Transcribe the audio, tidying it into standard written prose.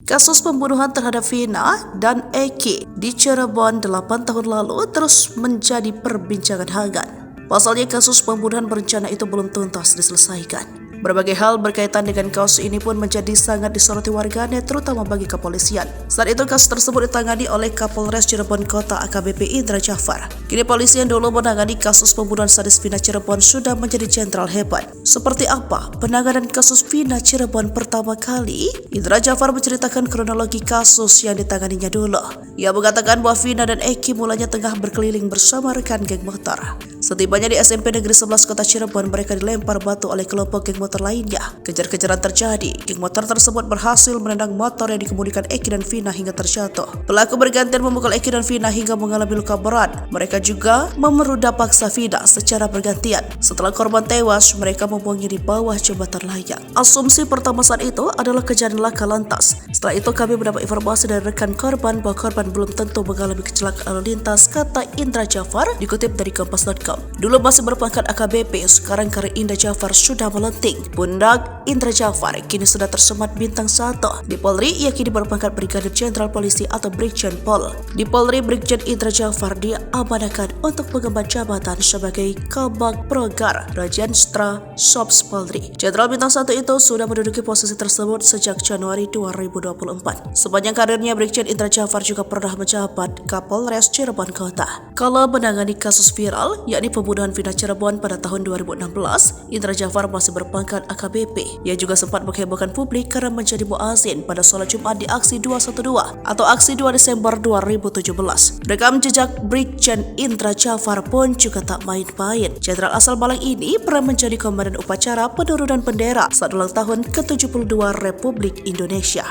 Kasus pembunuhan terhadap Vina dan Eki di Cirebon 8 tahun lalu terus menjadi perbincangan hangat. Pasalnya kasus pembunuhan berencana itu belum tuntas diselesaikan. Berbagai hal berkaitan dengan kasus ini pun menjadi sangat disoroti warganet, terutama bagi kepolisian. Saat itu kasus tersebut ditangani oleh Kapolres Cirebon Kota AKBP Indra Jafar. Kini polisi yang dulu menangani kasus pembunuhan sadis Vina Cirebon sudah menjadi jenderal hebat. Seperti apa penanganan kasus Vina Cirebon pertama kali? Indra Jafar menceritakan kronologi kasus yang ditanganinya dulu. Ia mengatakan bahwa Vina dan Eki mulanya tengah berkeliling bersama rekan geng motor. Setibanya di SMP Negeri 11 Kota Cirebon, mereka dilempar batu oleh kelompok geng motor lainnya. Kejar-kejaran terjadi. Geng motor tersebut berhasil menendang motor yang dikemudikan Eki dan Vina hingga terjatuh. Pelaku bergantian memukul Eki dan Vina hingga mengalami luka berat. Mereka juga memerudah paksa Vina secara bergantian. Setelah korban tewas, mereka membuangnya di bawah jembatan layang. Asumsi pertama saat itu adalah kejadian laka lantas. Setelah itu kami mendapat informasi dari rekan korban bahwa korban belum tentu mengalami kecelakaan lalu lintas, kata Indra Jafar, dikutip dari Kompas.com. Dulu masih berpangkat AKBP, sekarang karir Indra Jafar sudah melenting. Pundak Indra Jafar kini sudah tersemat bintang 1. Di Polri, ia kini berpangkat Brigadir Jenderal Polisi atau Brigjen Pol. Di Polri, Brigjen Indra Jafar diamanahkan untuk mengemban jabatan sebagai Kabag Progar Rajenstra Sops Polri. Jenderal bintang 1 itu sudah menduduki posisi tersebut sejak Januari 2024. Sepanjang karirnya, Brigjen Indra Jafar juga pernah menjabat Kapolres Cirebon Kota. Kalau menangani kasus viral, yakni pembunuhan Vina Cirebon pada tahun 2016, Indra Jafar masih berpangkat AKBP. Ia juga sempat menghebohkan publik karena menjadi muazin pada sholat Jumat di aksi 212 atau aksi 2 Desember 2017. Rekam jejak Brigjen Indra Jafar pun juga tak main-main. Jenderal asal Malang ini pernah menjadi komandan upacara penurunan bendera saat ulang tahun ke-72 Republik Indonesia.